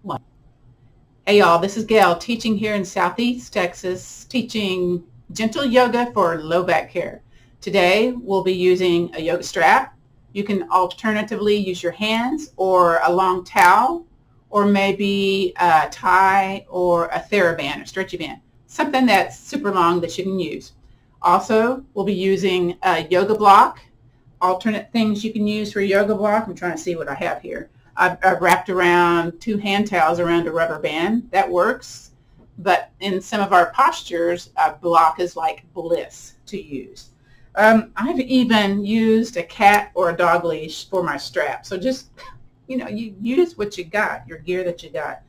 One. Hey y'all, this is Gail teaching here in Southeast Texas, teaching gentle yoga for low back care. Today we'll be using a yoga strap. You can alternatively use your hands or a long towel or maybe a tie or a TheraBand or stretchy band, something that's super long that you can use. Also, we'll be using a yoga block, alternate things you can use for a yoga block. I'm trying to see what I have here. I've wrapped around 2 hand towels around a rubber band. That works. But in some of our postures, a block is like bliss to use. I've even used a cat or a dog leash for my strap. So just, you use what you got, your gear that you got.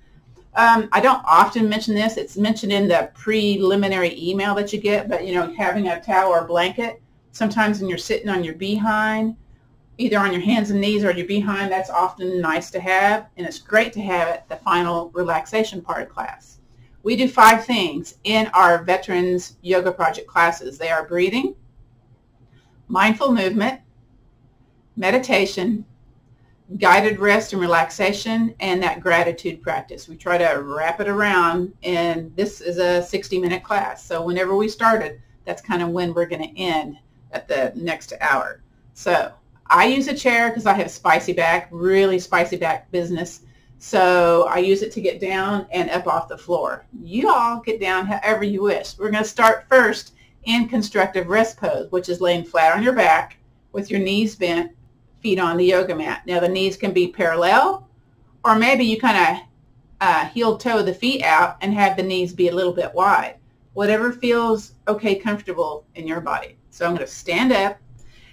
I don't often mention this. It's mentioned in the preliminary email that you get, but, having a towel or a blanket, sometimes when you're sitting on your behind, either on your hands and knees or your behind, that's often nice to have, and it's great to have at the final relaxation part of class. We do 5 things in our Veterans Yoga Project classes. They are breathing, mindful movement, meditation, guided rest and relaxation, and that gratitude practice. We try to wrap it around, and this is a 60-minute class. So whenever we started, that's kind of when we're going to end at the next hour. So I use a chair because I have spicy back, really spicy back business. So I use it to get down and up off the floor. You all get down however you wish. We're going to start first in constructive rest pose, which is laying flat on your back with your knees bent, feet on the yoga mat. Now the knees can be parallel, or maybe you kind of heel toe the feet out and have the knees be a little bit wide. Whatever feels okay, comfortable in your body. So I'm going to stand up.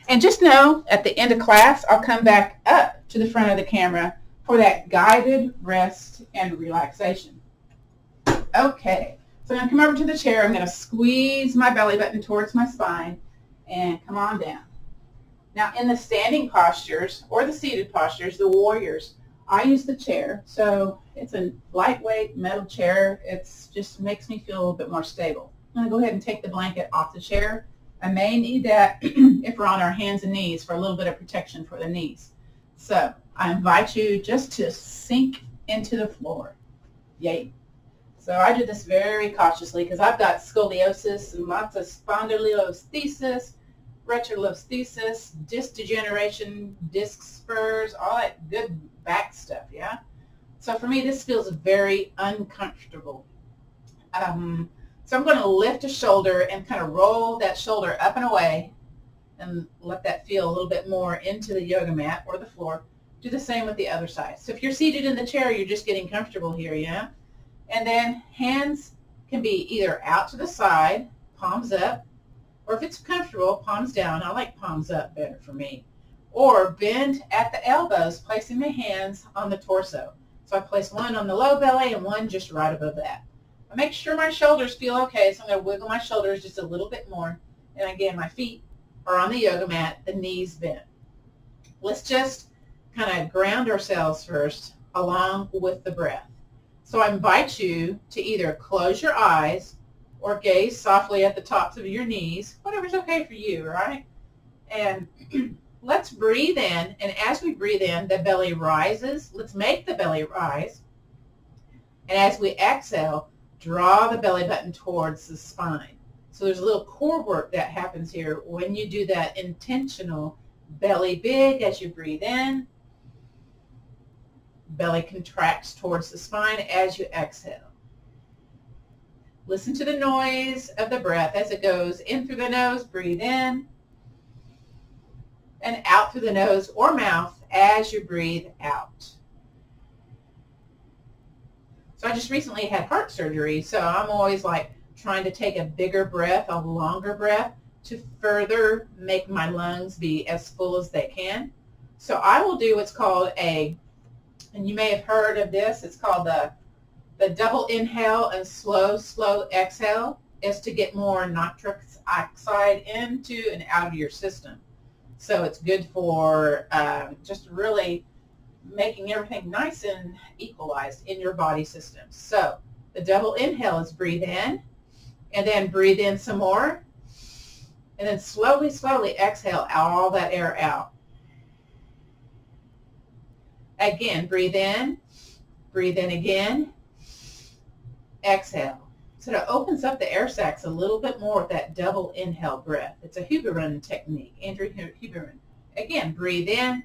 And just know, at the end of class, I'll come back up to the front of the camera for that guided rest and relaxation. Okay, so I'm going to come over to the chair. I'm going to squeeze my belly button towards my spine and come on down. Now, in the standing postures or the seated postures, the warriors, I use the chair. So it's a lightweight metal chair. It just makes me feel a little bit more stable. I'm going to go ahead and take the blanket off the chair. I may need that if we're on our hands and knees for a little bit of protection for the knees. So I invite you just to sink into the floor. Yay. So I do this very cautiously because I've got scoliosis and lots of spondylolisthesis, retrolisthesis, disc degeneration, disc spurs, all that good back stuff, yeah? So for me, this feels very uncomfortable. So I'm going to lift a shoulder and kind of roll that shoulder up and away and let that feel a little bit more into the yoga mat or the floor. Do the same with the other side. So if you're seated in the chair, you're just getting comfortable here, yeah? And then hands can be either out to the side, palms up, or if it's comfortable, palms down. I like palms up better for me. Or bend at the elbows, placing the hands on the torso. So I place one on the low belly and one just right above that. I make sure my shoulders feel okay, so I'm going to wiggle my shoulders just a little bit more. And again, my feet are on the yoga mat, the knees bent. Let's just kind of ground ourselves first along with the breath. So I invite you to either close your eyes or gaze softly at the tops of your knees, whatever's okay for you, right? And let's breathe in, and as we breathe in, the belly rises. Let's make the belly rise. And as we exhale, draw the belly button towards the spine. So there's a little core work that happens here when you do that intentional belly big as you breathe in. Belly contracts towards the spine as you exhale. Listen to the noise of the breath as it goes in through the nose. Breathe in and out through the nose or mouth as you breathe out. So I just recently had heart surgery, so I'm always like trying to take a bigger breath, a longer breath, to further make my lungs be as full as they can. So I will do what's called and you may have heard of this, it's called the double inhale and slow exhale, is to get more nitric oxide into and out of your system. So it's good for just really making everything nice and equalized in your body system. So the double inhale is breathe in, and then breathe in some more, and then slowly exhale all that air out. Again, breathe in, Breathe in again. Exhale. So it opens up the air sacs a little bit more with that double inhale breath. It's a Huberman technique, Andrew Huberman. Again, breathe in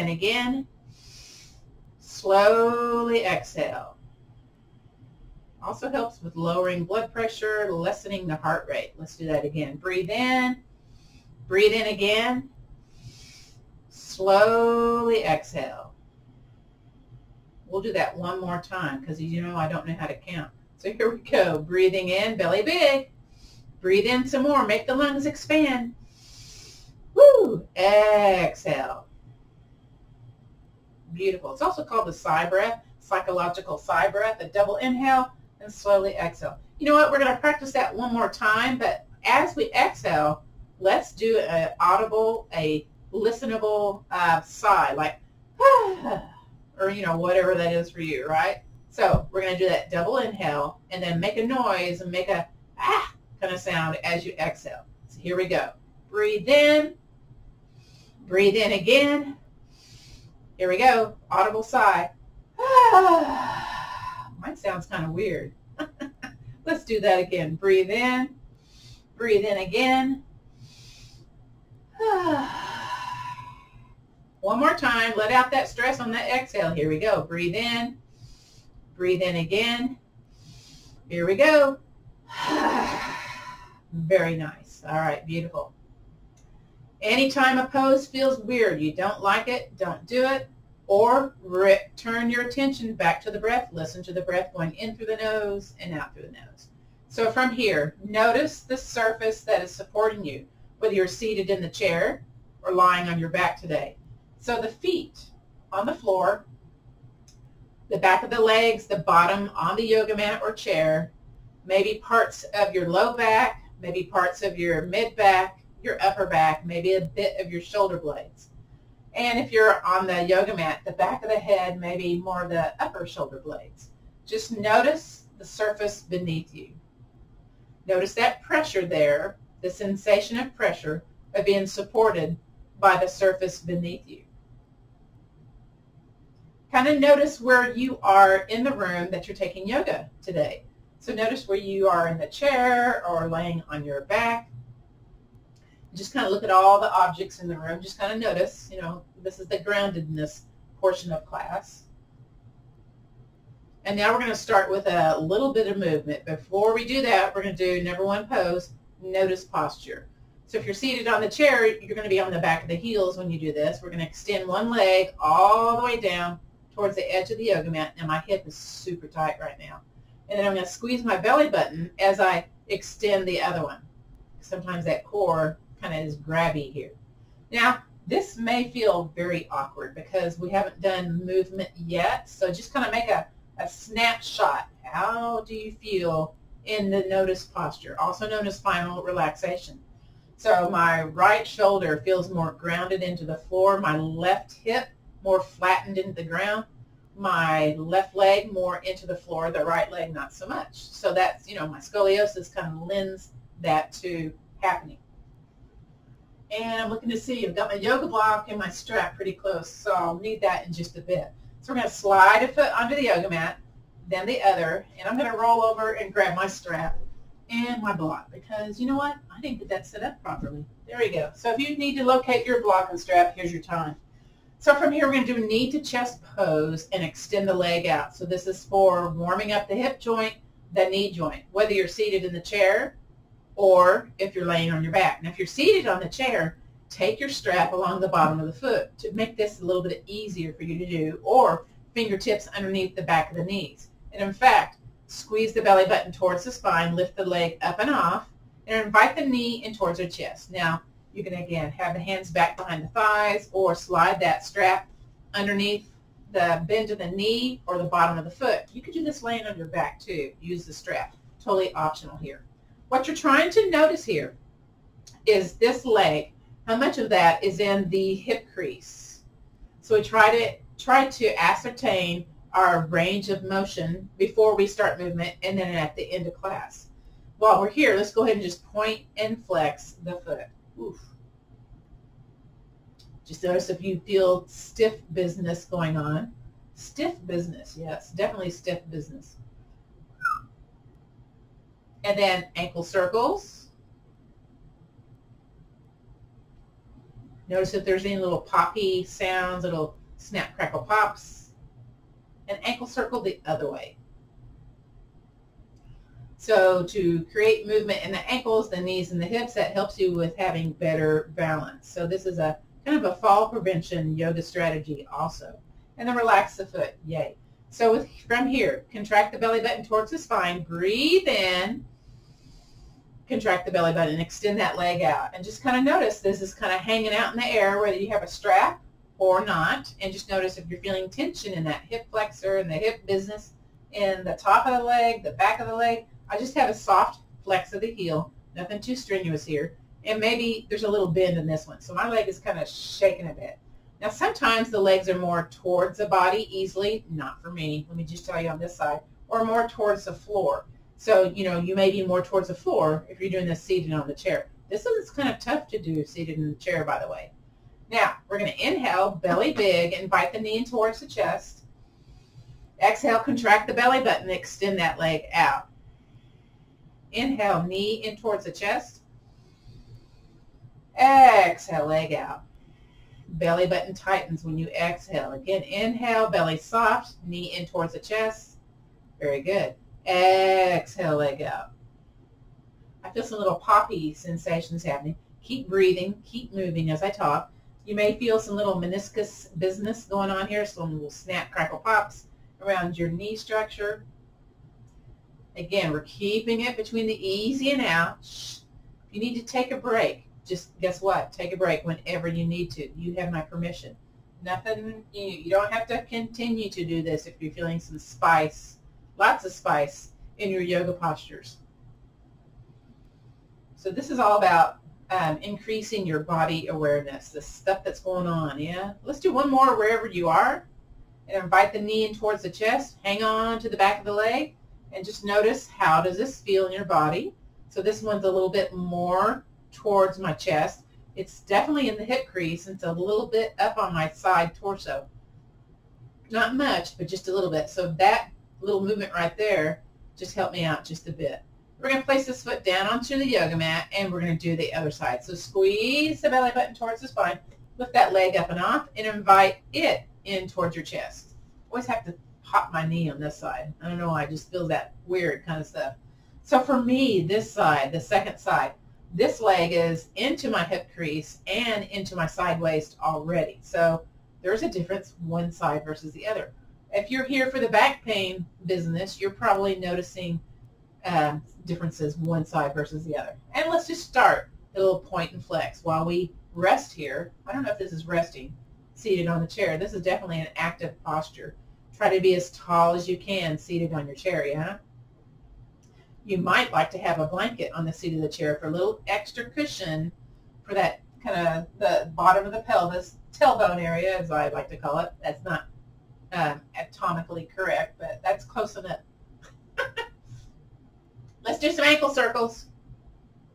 again. Slowly exhale. Also helps with lowering blood pressure, lessening the heart rate. Let's do that again. Breathe in again. Slowly exhale. We'll do that one more time because you know I don't know how to count. So here we go. Breathing in, belly big. Breathe in some more. Make the lungs expand. Woo! Exhale. Beautiful. It's also called the sigh breath, psychological sigh breath, a double inhale and slowly exhale. You know what? We're going to practice that one more time, but as we exhale, let's do an audible, a listenable sigh, like, or, you know, whatever that is for you, right? So we're going to do that double inhale and then make a noise and make a kind of sound as you exhale. So here we go. Breathe in again. Here we go. Audible sigh. Mine sounds kind of weird. Let's do that again. Breathe in again. One more time. Let out that stress on that exhale. Here we go. Breathe in again. Here we go. Very nice. All right, beautiful. Anytime a pose feels weird, you don't like it, don't do it, or turn your attention back to the breath. Listen to the breath going in through the nose and out through the nose. So from here, notice the surface that is supporting you, whether you're seated in the chair or lying on your back today. So the feet on the floor, the back of the legs, the bottom on the yoga mat or chair, maybe parts of your low back, maybe parts of your mid back, your upper back, maybe a bit of your shoulder blades. And if you're on the yoga mat, the back of the head, maybe more of the upper shoulder blades. Just notice the surface beneath you. Notice that pressure there, the sensation of pressure of being supported by the surface beneath you. Kind of notice where you are in the room that you're taking yoga today. So notice where you are in the chair or laying on your back. Just kind of look at all the objects in the room. Just kind of notice, you know, this is the groundedness portion of class. And now we're going to start with a little bit of movement. Before we do that, we're going to do number one pose, notice posture. So if you're seated on the chair, you're going to be on the back of the heels when you do this. We're going to extend one leg all the way down towards the edge of the yoga mat. Now my hip is super tight right now. And then I'm going to squeeze my belly button as I extend the other one. Sometimes that core kind of is grabby here. Now, this may feel very awkward because we haven't done movement yet. So just kind of make a snapshot. How do you feel in the notice posture, also known as final relaxation? So my right shoulder feels more grounded into the floor. My left hip more flattened into the ground. My left leg more into the floor. The right leg not so much. So that's, you know, my scoliosis kind of lends that to happening. And I'm looking to see, I've got my yoga block and my strap pretty close, so I'll need that in just a bit. So we're going to slide a foot onto the yoga mat, then the other, and I'm going to roll over and grab my strap and my block because, you know what, I didn't get that set up properly. There we go. So if you need to locate your block and strap, here's your time. So from here, we're going to do knee to chest pose and extend the leg out. So this is for warming up the hip joint, the knee joint, whether you're seated in the chair or if you're laying on your back. Now, if you're seated on the chair, take your strap along the bottom of the foot to make this a little bit easier for you to do, or fingertips underneath the back of the knees. And in fact, squeeze the belly button towards the spine, lift the leg up and off, and invite the knee in towards your chest. Now, you can, again, have the hands back behind the thighs or slide that strap underneath the bend of the knee or the bottom of the foot. You could do this laying on your back, too. Use the strap. Totally optional here. What you're trying to notice here is this leg. How much of that is in the hip crease? So we try to ascertain our range of motion before we start movement and then at the end of class. While we're here, let's go ahead and just point and flex the foot. Oof. Just notice if you feel stiff business going on. Stiff business, yes, definitely stiff business. And then ankle circles. Notice if there's any little poppy sounds, little snap, crackle, pops. And ankle circle the other way. So to create movement in the ankles, the knees, and the hips, that helps you with having better balance. So this is a kind of a fall prevention yoga strategy also. And then relax the foot, yay. So from here, contract the belly button towards the spine, breathe in, contract the belly button, and extend that leg out. And just kind of notice this is kind of hanging out in the air, whether you have a strap or not. And just notice if you're feeling tension in that hip flexor and the hip business in the top of the leg, the back of the leg. I just have a soft flex of the heel, nothing too strenuous here. And maybe there's a little bend in this one. So my leg is kind of shaking a bit. Now sometimes the legs are more towards the body easily, not for me, let me just tell you on this side, or more towards the floor. So, you may be more towards the floor if you're doing this seated on the chair. This is kind of tough to do seated in the chair, by the way. Now, we're going to inhale, belly big, invite the knee in towards the chest. Exhale, contract the belly button, extend that leg out. Inhale, knee in towards the chest. Exhale, leg out. Belly button tightens when you exhale. Again, inhale, belly soft, knee in towards the chest. Very good. Exhale, leg out. I feel some little poppy sensations happening. Keep breathing, keep moving as I talk. You may feel some little meniscus business going on here, some little snap, crackle, pops around your knee structure. Again, we're keeping it between the easy and out. If you need to take a break, just guess what? Take a break whenever you need to. You have my permission. Nothing, you don't have to continue to do this if you're feeling some spice, lots of spice in your yoga postures. So this is all about increasing your body awareness, the stuff that's going on, yeah? Let's do one more wherever you are. And invite the knee in towards the chest. Hang on to the back of the leg. And just notice, how does this feel in your body? So this one's a little bit more towards my chest. It's definitely in the hip crease. It's a little bit up on my side torso. Not much, but just a little bit. So that little movement right there just helped me out just a bit. We're going to place this foot down onto the yoga mat, and we're going to do the other side. So squeeze the belly button towards the spine. Lift that leg up and off, and invite it in towards your chest. Always have to pop my knee on this side. I don't know why, I just feel that weird kind of stuff. So for me, this side, the second side, this leg is into my hip crease and into my side waist already. So there's a difference, one side versus the other. If you're here for the back pain business, you're probably noticing differences one side versus the other. And let's just start a little point and flex while we rest here. I don't know if this is resting, seated on the chair. This is definitely an active posture. Try to be as tall as you can seated on your chair, yeah? You might like to have a blanket on the seat of the chair for a little extra cushion for that kind of the bottom of the pelvis, tailbone area, as I like to call it. That's not anatomically correct, but that's close enough. Let's do some ankle circles.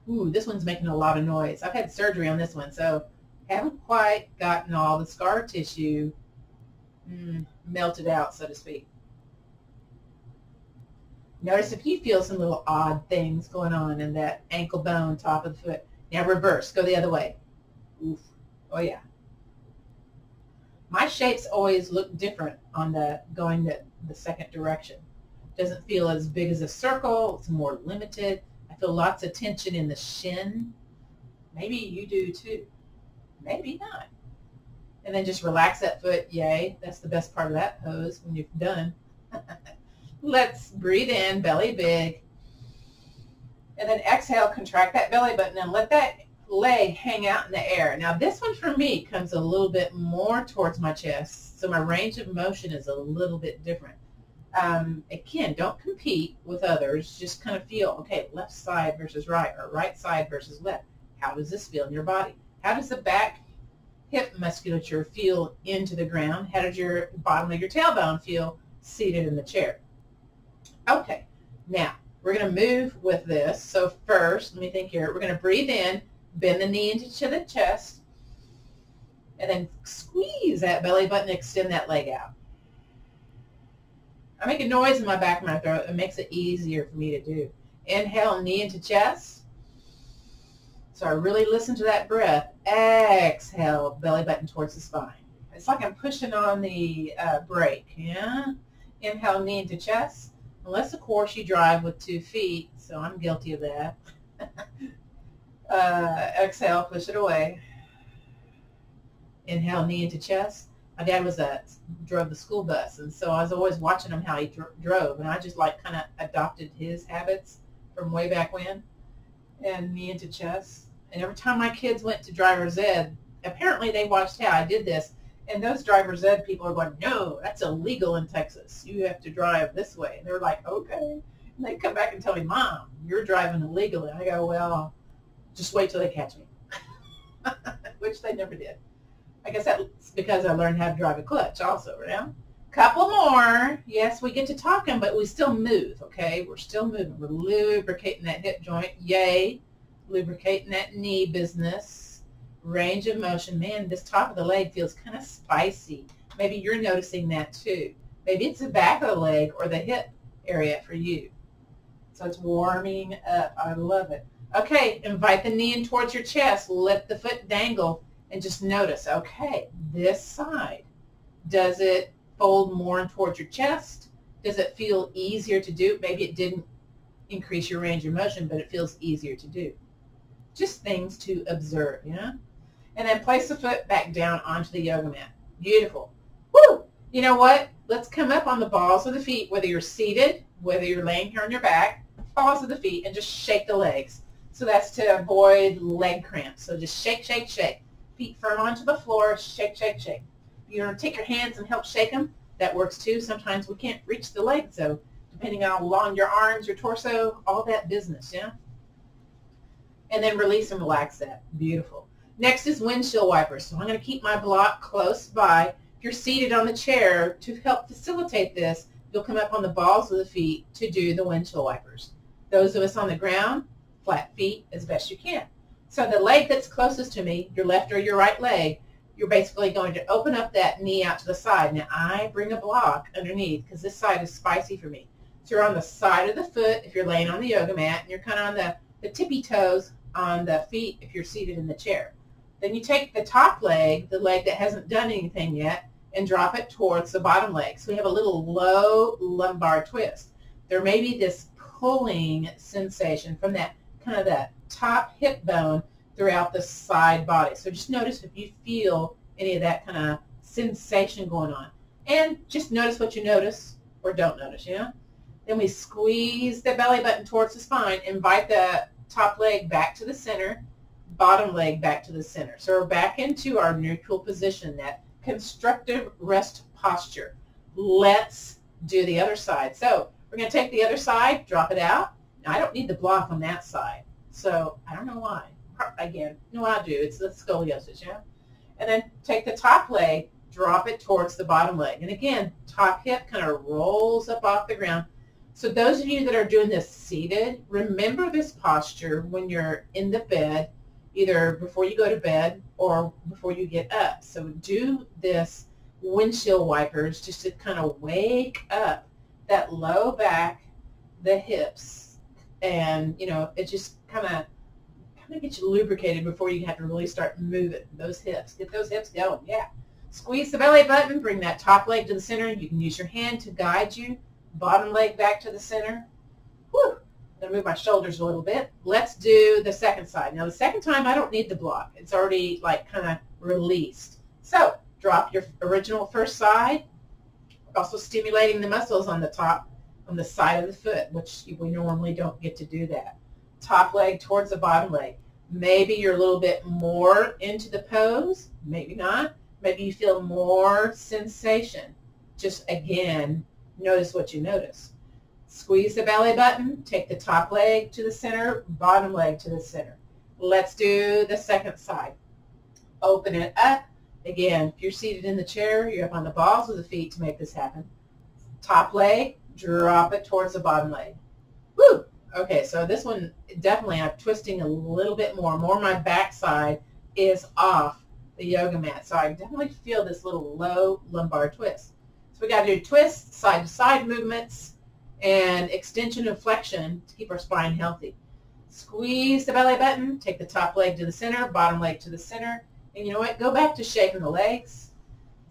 Ooh, this one's making a lot of noise. I've had surgery on this one, so haven't quite gotten all the scar tissue melted out, so to speak. Notice if you feel some little odd things going on in that ankle bone, top of the foot. Now reverse, go the other way. Oof. Oh yeah. My shapes always look different on going the second direction. Doesn't feel as big as a circle. It's more limited. I feel lots of tension in the shin. Maybe you do too. Maybe not. And then just relax that foot. Yay. That's the best part of that pose when you're done. Let's breathe in, belly big. And then exhale, contract that belly button and let that leg hang out in the air. Now this one for me comes a little bit more towards my chest, so my range of motion is a little bit different. Again, don't compete with others. Just kind of feel, okay, left side versus right, or right side versus left. How does this feel in your body? How does the back hip musculature feel into the ground? How does your bottom of your tailbone feel seated in the chair? Okay, now we're going to move with this. So first, let me think here. We're going to breathe in, bend the knee into the chest, and then squeeze that belly button, extend that leg out. I make a noise in my back of my throat. It makes it easier for me to do. Inhale, knee into chest. So I really listen to that breath. Exhale, belly button towards the spine. It's like I'm pushing on the brake, yeah? Inhale, knee into chest. Unless, of course, you drive with 2 feet, so I'm guilty of that. Exhale, push it away. Inhale, knee into chest. My dad drove the school bus, and so I was always watching him how he drove, and I just like kind of adopted his habits from way back when. And knee into chest. And every time my kids went to driver's ed, apparently they watched how I did this, and those driver's ed people are going, no, that's illegal in Texas. You have to drive this way. And they're like, okay. And they come back and tell me, Mom, you're driving illegally. I go, well, just wait till they catch me, which they never did. I guess that's because I learned how to drive a clutch also, right? Couple more. Yes, we get to talking, but we still move, okay? We're still moving. We're lubricating that hip joint. Yay. Lubricating that knee business. Range of motion. Man, this top of the leg feels kind of spicy. Maybe you're noticing that too. Maybe it's the back of the leg or the hip area for you. So it's warming up. I love it. Okay, invite the knee in towards your chest. Let the foot dangle and just notice, okay, this side. Does it fold more in towards your chest? Does it feel easier to do? Maybe it didn't increase your range of motion, but it feels easier to do. Just things to observe, yeah? And then place the foot back down onto the yoga mat. Beautiful. Woo! You know what? Let's come up on the balls of the feet, whether you're seated, whether you're laying here on your back, balls of the feet, and just shake the legs. So that's to avoid leg cramps. So just shake, shake, shake. Feet firm onto the floor, shake, shake, shake. If you want to take your hands and help shake them, that works too. Sometimes we can't reach the legs, so depending on how long your arms, your torso, all that business, yeah? And then release and relax that. Beautiful. Next is windshield wipers. So I'm going to keep my block close by. If you're seated on the chair, to help facilitate this, you'll come up on the balls of the feet to do the windshield wipers. Those of us on the ground, flat feet as best you can. So the leg that's closest to me, your left or your right leg, you're basically going to open up that knee out to the side. Now I bring a block underneath because this side is spicy for me. So you're on the side of the foot if you're laying on the yoga mat, and you're kind of on the tippy toes on the feet if you're seated in the chair. Then you take the top leg, the leg that hasn't done anything yet, and drop it towards the bottom leg. So we have a little low lumbar twist. There may be this pulling sensation from that kind of that top hip bone throughout the side body. So just notice if you feel any of that kind of sensation going on. And just notice what you notice or don't notice, yeah? Then we squeeze the belly button towards the spine, invite the top leg back to the center, bottom leg back to the center. So we're back into our neutral position, that constructive rest posture. Let's do the other side. So we're going to take the other side, drop it out. Now I don't need the block on that side, so I don't know why. Again, no, I do. It's the scoliosis, yeah? And then take the top leg, drop it towards the bottom leg. And again, top hip kind of rolls up off the ground. So those of you that are doing this seated, remember this posture when you're in the bed, either before you go to bed or before you get up. So do this windshield wipers just to kind of wake up that low back, the hips, and, you know, it just kind of gets you lubricated before you have to really start moving those hips. Get those hips going, yeah. Squeeze the belly button, bring that top leg to the center. You can use your hand to guide you. Bottom leg back to the center. Whew. I'm going to move my shoulders a little bit. Let's do the second side. Now the second time I don't need the block. It's already like kind of released. So drop your original first side, also stimulating the muscles on the top, on the side of the foot, which we normally don't get to do that. Top leg towards the bottom leg. Maybe you're a little bit more into the pose, maybe not. Maybe you feel more sensation. Just again, notice what you notice. Squeeze the belly button, take the top leg to the center, bottom leg to the center. Let's do the second side. Open it up. Again, if you're seated in the chair, you're up on the balls of the feet to make this happen. Top leg, drop it towards the bottom leg. Woo! Okay, so this one, definitely I'm twisting a little bit more. More my backside is off the yoga mat. So I definitely feel this little low lumbar twist. So we got to do twists, side-to-side movements, and extension and flexion to keep our spine healthy. Squeeze the belly button, take the top leg to the center, bottom leg to the center, and you know what? Go back to shaking the legs.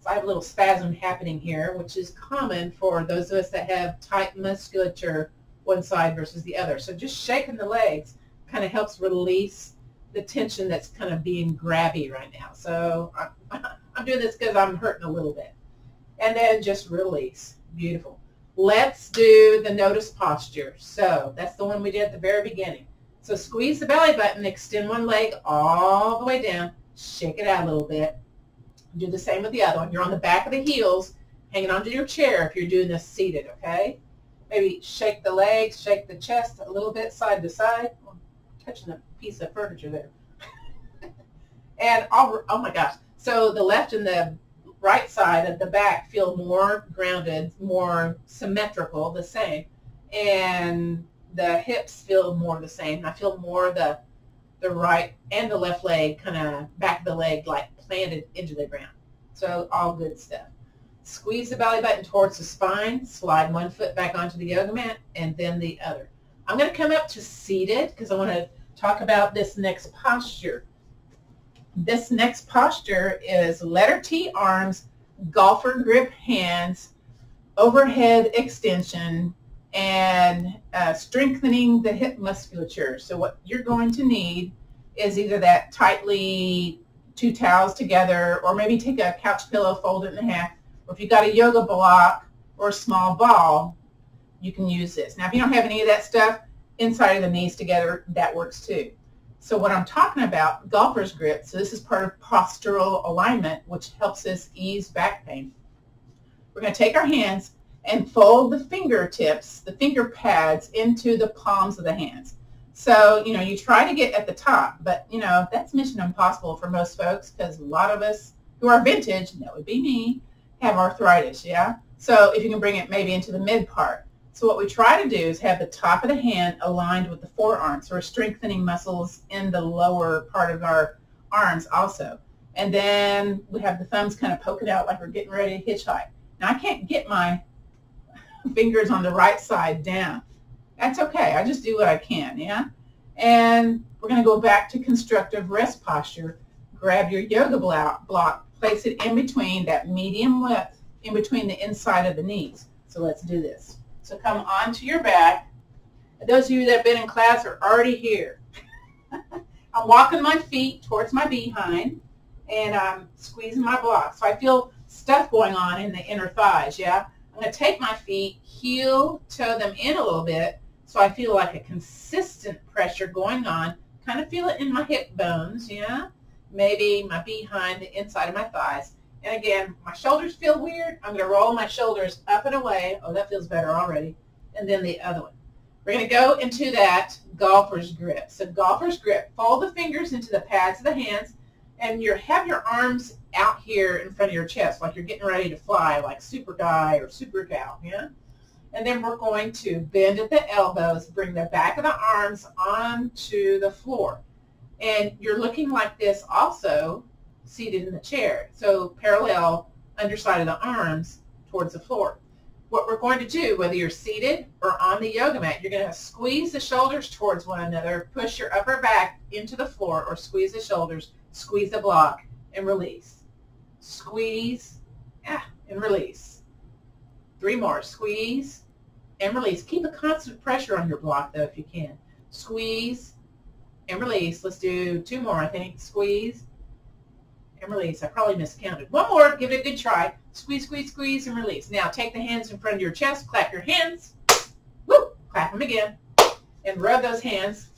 So I have a little spasm happening here, which is common for those of us that have tight musculature one side versus the other. So just shaking the legs kind of helps release the tension that's kind of being grabby right now. So I'm doing this because I'm hurting a little bit. And then just release. Beautiful. Let's do the notice posture. So that's the one we did at the very beginning. So squeeze the belly button, extend one leg all the way down, shake it out a little bit. Do the same with the other one. You're on the back of the heels, hanging onto your chair if you're doing this seated, okay? Maybe shake the legs, shake the chest a little bit side to side. I'm touching a piece of furniture there. And, oh my gosh. So the left and the right side of the back feel more grounded, more symmetrical, the same. And the hips feel more the same. I feel more the right and the left leg, kind of back of the leg, like planted into the ground. So all good stuff. Squeeze the belly button towards the spine, slide one foot back onto the yoga mat, and then the other. I'm going to come up to seated because I want to talk about this next posture. This next posture is letter T arms, golfer grip hands, overhead extension, and strengthening the hip musculature. So what you're going to need is either that tightly two towels together, or maybe take a couch pillow, fold it in half, or if you've got a yoga block or a small ball, you can use this. Now if you don't have any of that stuff, inside of the knees together, that works too. So what I'm talking about, golfer's grip, so this is part of postural alignment, which helps us ease back pain. We're going to take our hands and fold the fingertips, the finger pads, into the palms of the hands. So, you know, you try to get at the top, but, you know, that's mission impossible for most folks because a lot of us who are vintage, and that would be me, have arthritis, yeah? So if you can bring it maybe into the mid part. So what we try to do is have the top of the hand aligned with the forearm. So we're strengthening muscles in the lower part of our arms also. And then we have the thumbs kind of poking out like we're getting ready to hitchhike. Now I can't get my fingers on the right side down. That's okay. I just do what I can, yeah? And we're going to go back to constructive rest posture. Grab your yoga block, place it in between that medium width, in between the inside of the knees. So let's do this. So come onto your back. Those of you that have been in class are already here. I'm walking my feet towards my behind, and I'm squeezing my block. So I feel stuff going on in the inner thighs, yeah? I'm going to take my feet, heel, toe them in a little bit, so I feel like a consistent pressure going on. Kind of feel it in my hip bones, yeah? Maybe my behind, the inside of my thighs. And again, my shoulders feel weird. I'm going to roll my shoulders up and away. Oh, that feels better already. And then the other one. We're going to go into that golfer's grip. So golfer's grip, fold the fingers into the pads of the hands, and have your arms out here in front of your chest like you're getting ready to fly, like super guy or super gal, yeah? And then we're going to bend at the elbows, bring the back of the arms onto the floor. And you're looking like this also seated in the chair. So parallel underside of the arms towards the floor. What we're going to do, whether you're seated or on the yoga mat, you're going to squeeze the shoulders towards one another, push your upper back into the floor, or squeeze the shoulders, squeeze the block, and release. Squeeze, and release. 3 more. Squeeze and release. Keep a constant pressure on your block, though, if you can. Squeeze and release. Let's do 2 more, I think. Squeeze and release. I probably miscounted. 1 more. Give it a good try. Squeeze, squeeze, squeeze, and release. Now, take the hands in front of your chest. Clap your hands. Woo! Clap them again. And rub those hands.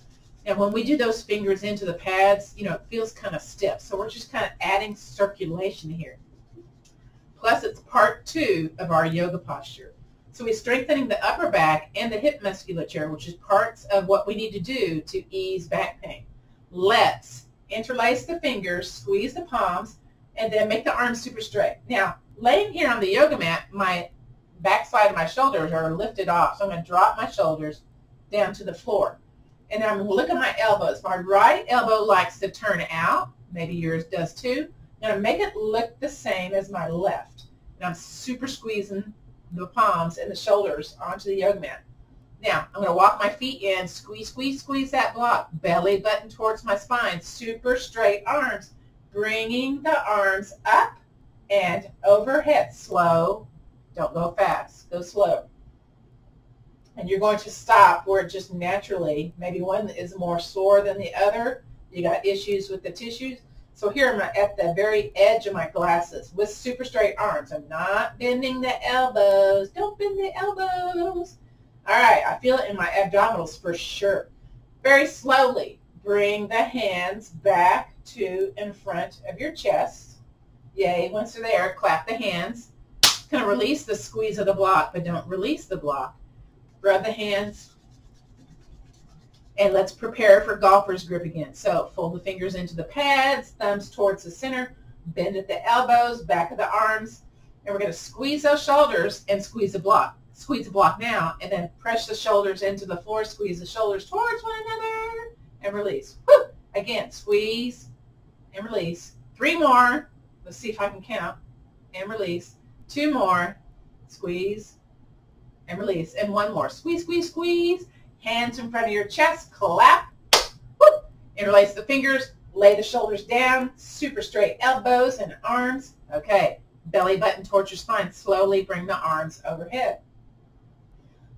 And when we do those fingers into the pads, you know, it feels kind of stiff. So we're just kind of adding circulation here. Plus, it's part 2 of our yoga posture. So we're strengthening the upper back and the hip musculature, which is parts of what we need to do to ease back pain. Let's interlace the fingers, squeeze the palms, and then make the arms super straight. Now, laying here on the yoga mat, my back side of my shoulders are lifted off. So I'm going to drop my shoulders down to the floor. And I'm going to look at my elbows. My right elbow likes to turn out. Maybe yours does too. I'm going to make it look the same as my left. And and I'm super squeezing the palms and the shoulders onto the yoga mat. Now, I'm going to walk my feet in, squeeze, squeeze, squeeze that block, belly button towards my spine, super straight arms, bringing the arms up and overhead. Slow, don't go fast, go slow. And you're going to stop where it just naturally, maybe one is more sore than the other, you got issues with the tissues. So here I'm at the very edge of my glasses with super straight arms. I'm not bending the elbows. Don't bend the elbows. All right, I feel it in my abdominals for sure. Very slowly, bring the hands back to in front of your chest. Yay, once they're there, clap the hands. Kind of release the squeeze of the block, but don't release the block. Rub the hands. And let's prepare for golfer's grip again. So fold the fingers into the pads, thumbs towards the center, bend at the elbows, back of the arms, and we're going to squeeze those shoulders and squeeze the block. Squeeze the block now, and then press the shoulders into the floor, squeeze the shoulders towards one another, and release. Woo! Again, squeeze and release. 3 more. Let's see if I can count. And release. 2 more. Squeeze and release. And 1 more. Squeeze, squeeze, squeeze. Hands in front of your chest, clap, whoop, interlace the fingers, lay the shoulders down, super straight elbows and arms. Okay, belly button towards your spine, slowly bring the arms overhead.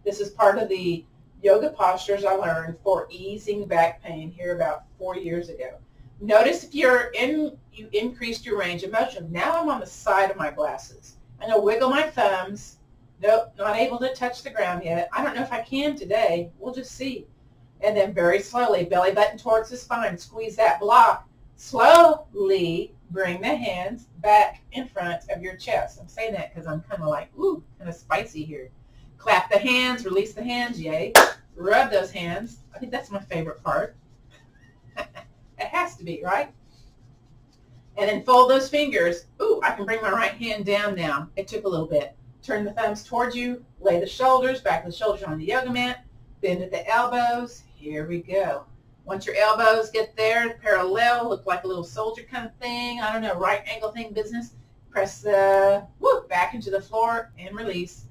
This is part of the yoga postures I learned for easing back pain here about 4 years ago. Notice if you increased your range of motion. Now I'm on the side of my glasses. I'm going to wiggle my thumbs. Nope, not able to touch the ground yet. I don't know if I can today. We'll just see. And then very slowly, belly button towards the spine. Squeeze that block. Slowly bring the hands back in front of your chest. I'm saying that because I'm kind of like, ooh, kind of spicy here. Clap the hands, release the hands, yay. Rub those hands. I think that's my favorite part. It has to be, right? And then fold those fingers. Ooh, I can bring my right hand down now. It took a little bit. Turn the thumbs towards you, lay the shoulders, back of the shoulders on the yoga mat, bend at the elbows. Here we go. Once your elbows get there, parallel, look like a little soldier kind of thing, I don't know, right angle thing business, press the, whoop, back into the floor and release.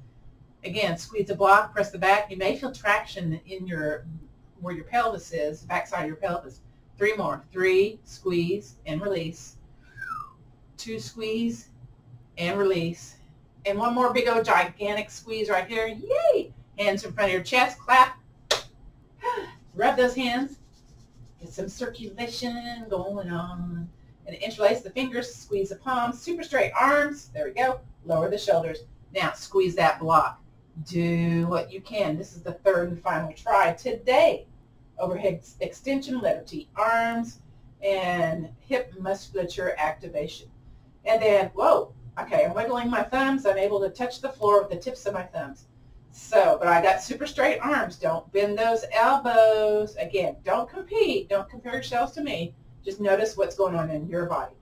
Again, squeeze the block, press the back. You may feel traction in where your pelvis is, back side of your pelvis. 3 more. 3, squeeze and release. 2, squeeze and release. And 1 more big old gigantic squeeze right here. Yay! Hands in front of your chest. Clap. Rub those hands. Get some circulation going on. And interlace the fingers. Squeeze the palms. Super straight arms. There we go. Lower the shoulders. Now squeeze that block. Do what you can. This is the 3rd and final try today. Overhead extension, letter T, arms, and hip musculature activation. And then, whoa. Okay, I'm wiggling my thumbs. I'm able to touch the floor with the tips of my thumbs. So, but I got super straight arms. Don't bend those elbows. Again, don't compete. Don't compare yourselves to me. Just notice what's going on in your body.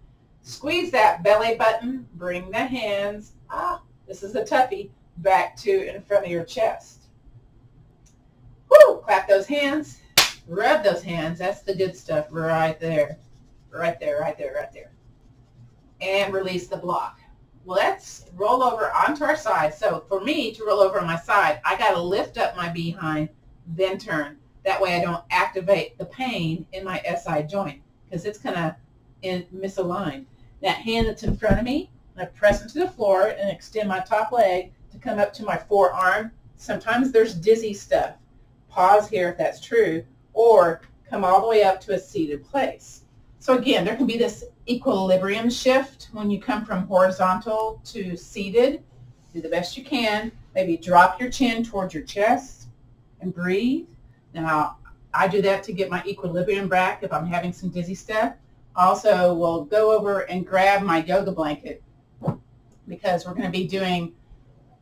Squeeze that belly button. Bring the hands. This is a toughie. Back to in front of your chest. Woo! Clap those hands. Rub those hands. That's the good stuff right there. Right there, right there, right there. And release the block. Well, let's roll over onto our side. So for me to roll over on my side, I got to lift up my behind, then turn. That way I don't activate the pain in my SI joint because it's kind of misaligned. That hand that's in front of me, I press into the floor and extend my top leg to come up to my forearm. Sometimes there's dizzy stuff. Pause here if that's true, or come all the way up to a seated place. So again, there can be this equilibrium shift when you come from horizontal to seated. Do the best you can. Maybe drop your chin towards your chest and breathe. Now, I do that to get my equilibrium back if I'm having some dizzy stuff. Also, we'll go over and grab my yoga blanket because we're going to be doing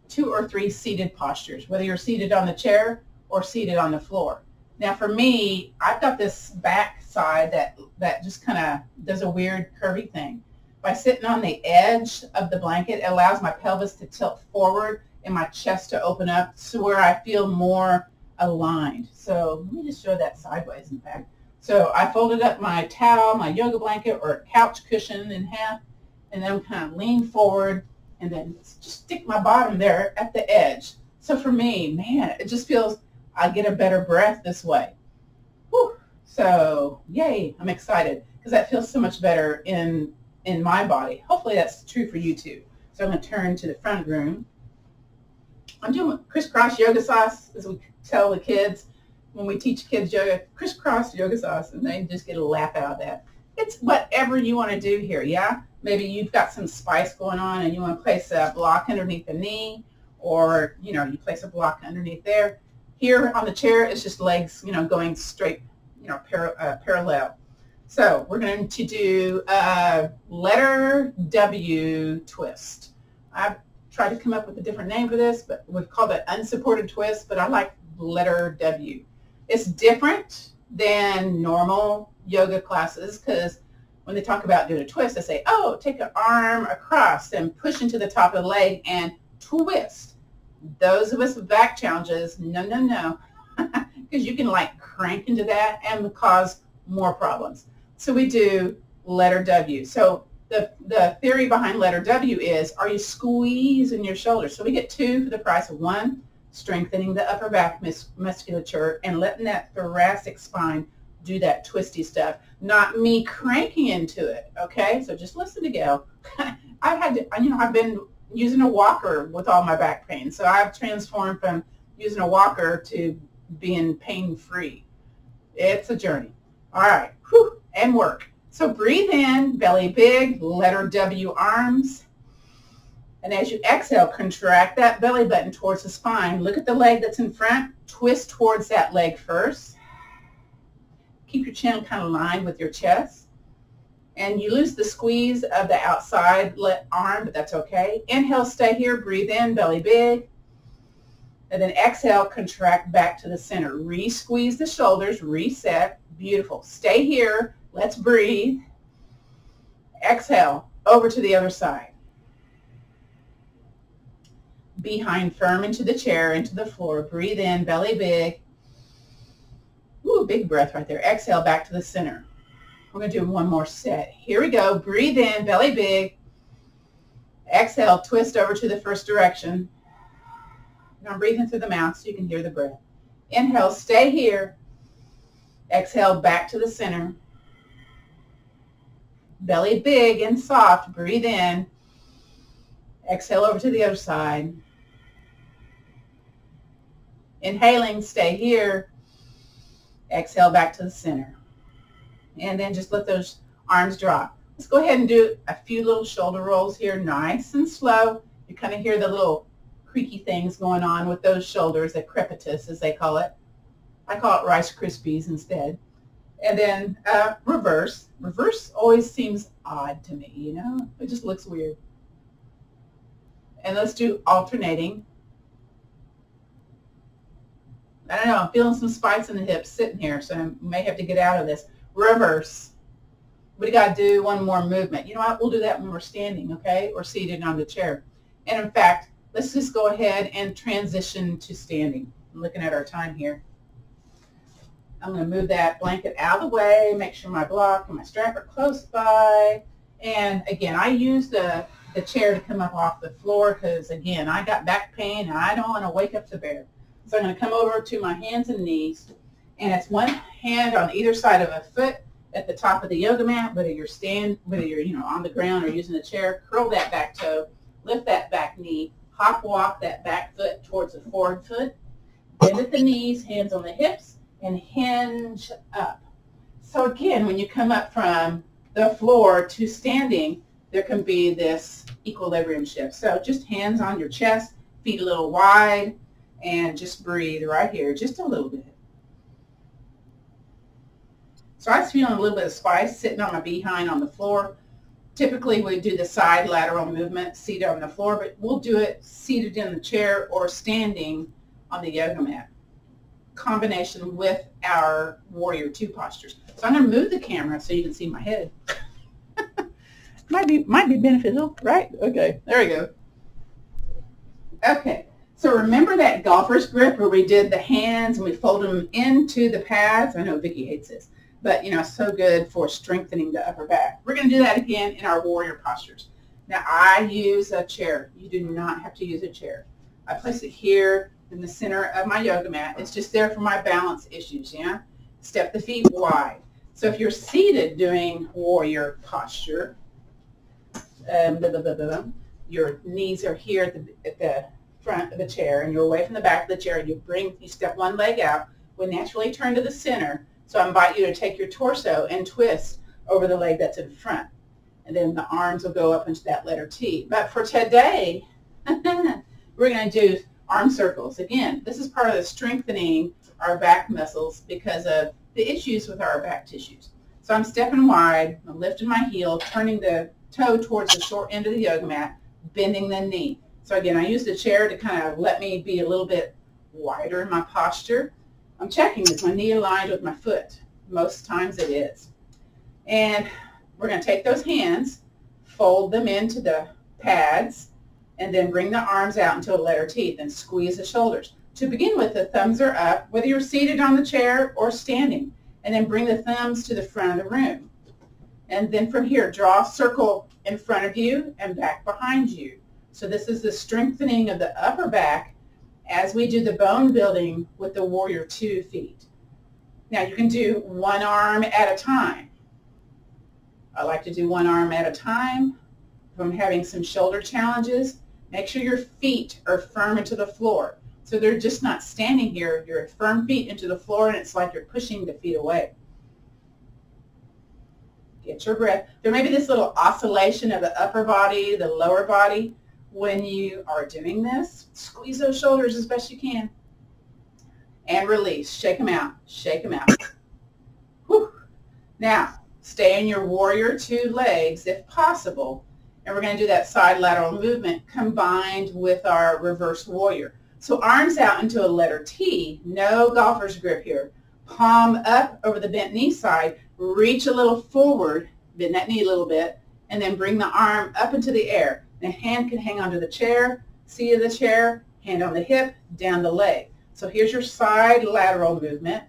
2 or 3 seated postures, whether you're seated on the chair or seated on the floor. Now for me, I've got this back side that just kind of does a weird curvy thing. By sitting on the edge of the blanket, it allows my pelvis to tilt forward and my chest to open up to where I feel more aligned. So let me just show that sideways in fact. So I folded up my towel, my yoga blanket or couch cushion in half, and then kind of lean forward and then just stick my bottom there at the edge. So for me, man, it just feels I get a better breath this way. Whew. So yay, I'm excited because that feels so much better in my body. Hopefully that's true for you too. So I'm going to turn to the front room. I'm doing crisscross yoga sauce, as we tell the kids when we teach kids yoga, crisscross yoga sauce, and they just get a laugh out of that. It's whatever you want to do here, yeah? Maybe you've got some spice going on and you want to place a block underneath the knee, or, you know, you place a block underneath there. Here on the chair, it's just legs, you know, going straight, you know, parallel. So we're going to do a letter W twist. I've tried to come up with a different name for this, but we've called it unsupported twist, but I like letter W. It's different than normal yoga classes because when they talk about doing a twist, they say, oh, take an arm across and push into the top of the leg and twist. Those of us with back challenges, no, no, no, because you can like crank into that and cause more problems. So we do letter W. So the theory behind letter W is, are you squeezing your shoulders? So we get 2 for the price of 1, strengthening the upper back musculature and letting that thoracic spine do that twisty stuff, not me cranking into it, okay? So just listen to Gail. I've been using a walker with all my back pain, so I've transformed from using a walker to being pain-free. It's a journey. All right, whew, and work. So breathe in, belly big, letter W arms. And as you exhale, contract that belly button towards the spine. Look at the leg that's in front. Twist towards that leg first. Keep your chin kind of lined with your chest. And you lose the squeeze of the outside arm, but that's okay. Inhale, stay here. Breathe in, belly big. And then exhale, contract back to the center. Re-squeeze the shoulders, reset. Beautiful. Stay here. Let's breathe. Exhale, over to the other side. Behind firm into the chair, into the floor. Breathe in, belly big. Ooh, big breath right there. Exhale, back to the center. We're going to do one more set. Here we go. Breathe in, belly big. Exhale, twist over to the first direction. And I'm breathing through the mouth so you can hear the breath. Inhale, stay here. Exhale, back to the center. Belly big and soft. Breathe in. Exhale over to the other side. Inhaling, stay here. Exhale back to the center. And then just let those arms drop. Let's go ahead and do a few little shoulder rolls here, nice and slow. You kind of hear the little creaky things going on with those shoulders, the crepitus as they call it. I call it Rice Krispies instead. And then reverse. Reverse always seems odd to me, you know? It just looks weird. And let's do alternating. I don't know, I'm feeling some spikes in the hips sitting here, so I may have to get out of this. Reverse. We got to do one more movement. You know what? We'll do that when we're standing, okay? Or seated on the chair. And in fact, let's just go ahead and transition to standing. I'm looking at our time here. I'm going to move that blanket out of the way, make sure my block and my strap are close by. And again, I use the chair to come up off the floor because, again, I got back pain and I don't want to wake up the bear. So I'm going to come over to my hands and knees, and it's one hand on either side of a foot at the top of the yoga mat, whether you're on the ground or using a chair. Curl that back toe, lift that back knee, hop walk that back foot towards the forward foot, bend at the knees, hands on the hips, and hinge up. So again, when you come up from the floor to standing, there can be this equilibrium shift. So just hands on your chest, feet a little wide, and just breathe right here, just a little bit. So I was feeling a little bit of spice sitting on my behind on the floor. Typically we do the side lateral movement seated on the floor, but we'll do it seated in the chair or standing on the yoga mat. Combination with our Warrior 2 postures. So I'm going to move the camera so you can see my head. might be beneficial, right? Okay, there we go. Okay. So remember that golfer's grip where we did the hands and we fold them into the pads? I know Vicki hates this, but you know, so good for strengthening the upper back. We're going to do that again in our warrior postures. Now I use a chair. You do not have to use a chair. I place it here in the center of my yoga mat. It's just there for my balance issues, yeah? Step the feet wide. So if you're seated doing warrior posture, your knees are here at the front of the chair and you're away from the back of the chair. You step one leg out, we naturally turn to the center. So I invite you to take your torso and twist over the leg that's in front. And then the arms will go up into that letter T. But for today, we're going to do arm circles. Again, this is part of the strengthening our back muscles because of the issues with our back tissues. So I'm stepping wide, I'm lifting my heel, turning the toe towards the short end of the yoga mat, bending the knee. So again, I use the chair to kind of let me be a little bit wider in my posture. I'm checking, is my knee aligned with my foot? Most times it is. And we're going to take those hands, fold them into the pads, and then bring the arms out until the letter T, then squeeze the shoulders. To begin with, the thumbs are up, whether you're seated on the chair or standing, and then bring the thumbs to the front of the room. And then from here, draw a circle in front of you and back behind you. So this is the strengthening of the upper back as we do the bone building with the warrior 2 feet. Now you can do one arm at a time. I like to do one arm at a time. If I'm having some shoulder challenges, make sure your feet are firm into the floor. So they're just not standing here. Your firm feet into the floor, and it's like you're pushing the feet away. Get your breath. There may be this little oscillation of the upper body, the lower body. When you are doing this, squeeze those shoulders as best you can. And release. Shake them out. Shake them out. Whew. Now, stay in your warrior 2 legs if possible. And we're going to do that side lateral movement combined with our reverse warrior. So arms out into a letter T. No golfer's grip here. Palm up over the bent knee side. Reach a little forward. Bend that knee a little bit. And then bring the arm up into the air. The hand can hang onto the chair, seat of the chair, hand on the hip, down the leg. So here's your side lateral movement.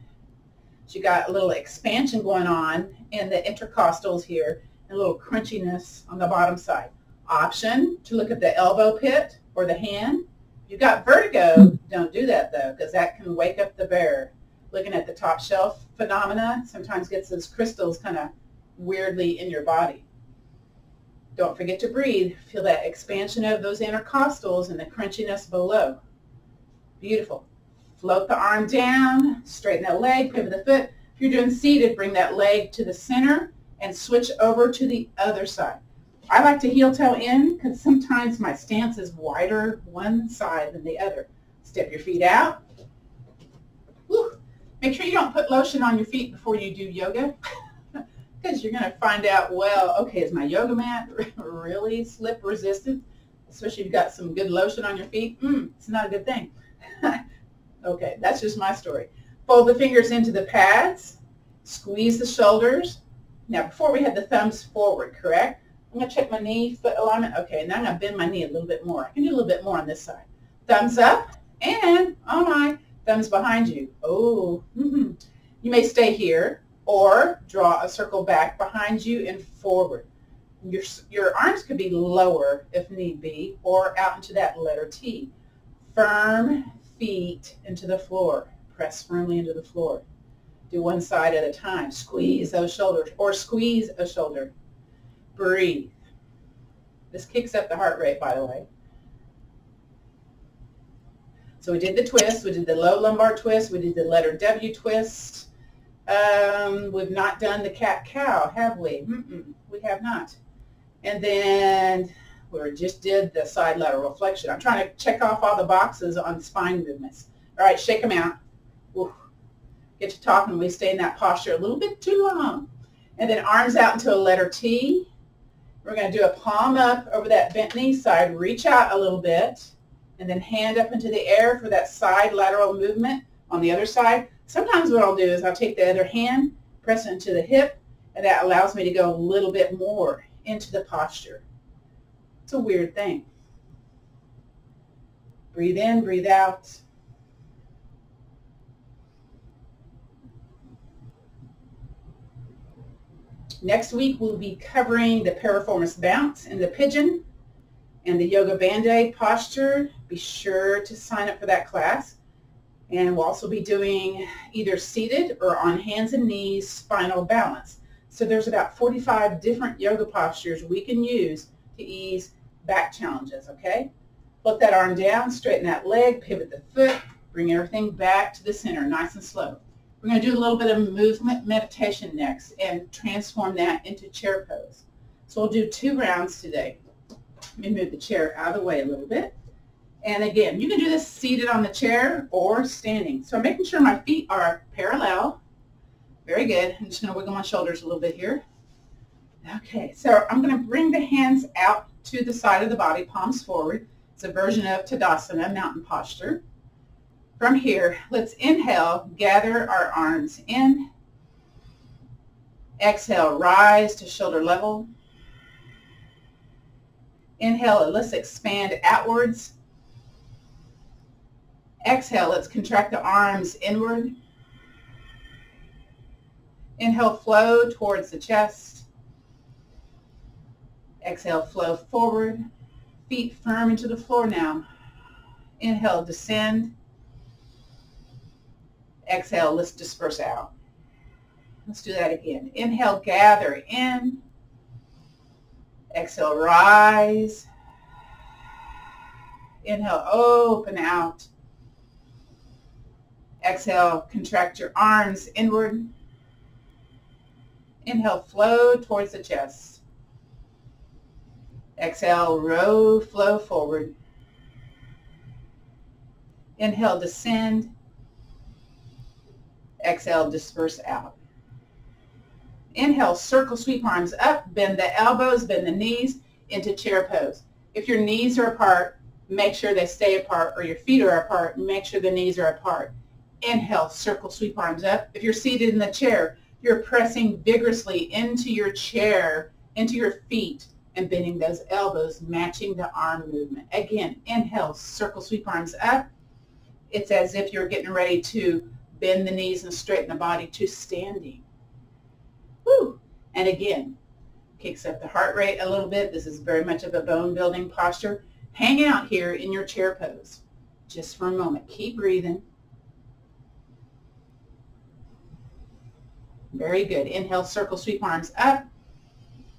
So you got a little expansion going on in the intercostals here, and a little crunchiness on the bottom side. Option to look at the elbow pit or the hand. If you've got vertigo, don't do that though, because that can wake up the bear. Looking at the top shelf phenomena sometimes gets those crystals kind of weirdly in your body. Don't forget to breathe. Feel that expansion of those intercostals and the crunchiness below. Beautiful. Float the arm down, straighten that leg, pivot the foot. If you're doing seated, bring that leg to the center and switch over to the other side. I like to heel toe in because sometimes my stance is wider one side than the other. Step your feet out. Whew. Make sure you don't put lotion on your feet before you do yoga. Because you're going to find out, well, okay, is my yoga mat really slip resistant? Especially if you've got some good lotion on your feet. It's not a good thing. Okay, that's just my story. Fold the fingers into the pads. Squeeze the shoulders. Now, before we had the thumbs forward, correct? I'm going to check my knee foot alignment. Okay, now I'm going to bend my knee a little bit more. I can do a little bit more on this side. Thumbs up, and, oh my, thumbs behind you. Oh, You may stay here, or draw a circle back behind you and forward. Your arms could be lower if need be, or out into that letter T. Firm feet into the floor. Press firmly into the floor. Do one side at a time. Squeeze those shoulders, or squeeze a shoulder. Breathe. This kicks up the heart rate, by the way. So we did the twist. We did the low lumbar twist. We did the letter W twist. We've not done the cat-cow, have we? We have not. And then we just did the side lateral flexion. I'm trying to check off all the boxes on spine movements. All right, shake them out. Ooh. Get to talking. We stay in that posture a little bit too long. And then arms out into a letter T. We're going to do a palm up over that bent knee side. Reach out a little bit. And then hand up into the air for that side lateral movement on the other side. Sometimes what I'll do is I'll take the other hand, press it into the hip, and that allows me to go a little bit more into the posture. It's a weird thing. Breathe in, breathe out. Next week we'll be covering the piriformis bounce and the pigeon And the yoga band-aid posture, be sure to sign up for that class. And we'll also be doing either seated or on hands and knees spinal balance. So there's about 45 different yoga postures we can use to ease back challenges, okay? Flip that arm down, straighten that leg, pivot the foot, bring everything back to the center, nice and slow. We're going to do a little bit of movement meditation next and transform that into chair pose. So we'll do 2 rounds today. Let me move the chair out of the way a little bit. And again, you can do this seated on the chair or standing. So I'm making sure my feet are parallel. Very good. I'm just going to wiggle my shoulders a little bit here. Okay, so I'm going to bring the hands out to the side of the body, palms forward. It's a version of Tadasana, mountain posture. From here, let's inhale, gather our arms in. Exhale, rise to shoulder level. Inhale, let's expand outwards. Exhale, let's contract the arms inward. Inhale, flow towards the chest. Exhale, flow forward. Feet firm into the floor now. Inhale, descend. Exhale, let's disperse out. Let's do that again. Inhale, gather in. Exhale, rise. Inhale, open out. Exhale, contract your arms inward. Inhale, flow towards the chest. Exhale, row, flow forward. Inhale, descend. Exhale, disperse out. Inhale, circle, sweep arms up, bend the elbows, bend the knees into chair pose. If your knees are apart, make sure they stay apart, or your feet are apart, make sure the knees are apart. Inhale, circle, sweep arms up. If you're seated in the chair, you're pressing vigorously into your chair, into your feet, and bending those elbows, matching the arm movement. Again, inhale, circle, sweep arms up. It's as if you're getting ready to bend the knees and straighten the body to standing. Woo! And again, kicks up the heart rate a little bit. This is very much of a bone building posture. Hang out here in your chair pose just for a moment. Keep breathing. Very good. Inhale, circle, sweep arms up.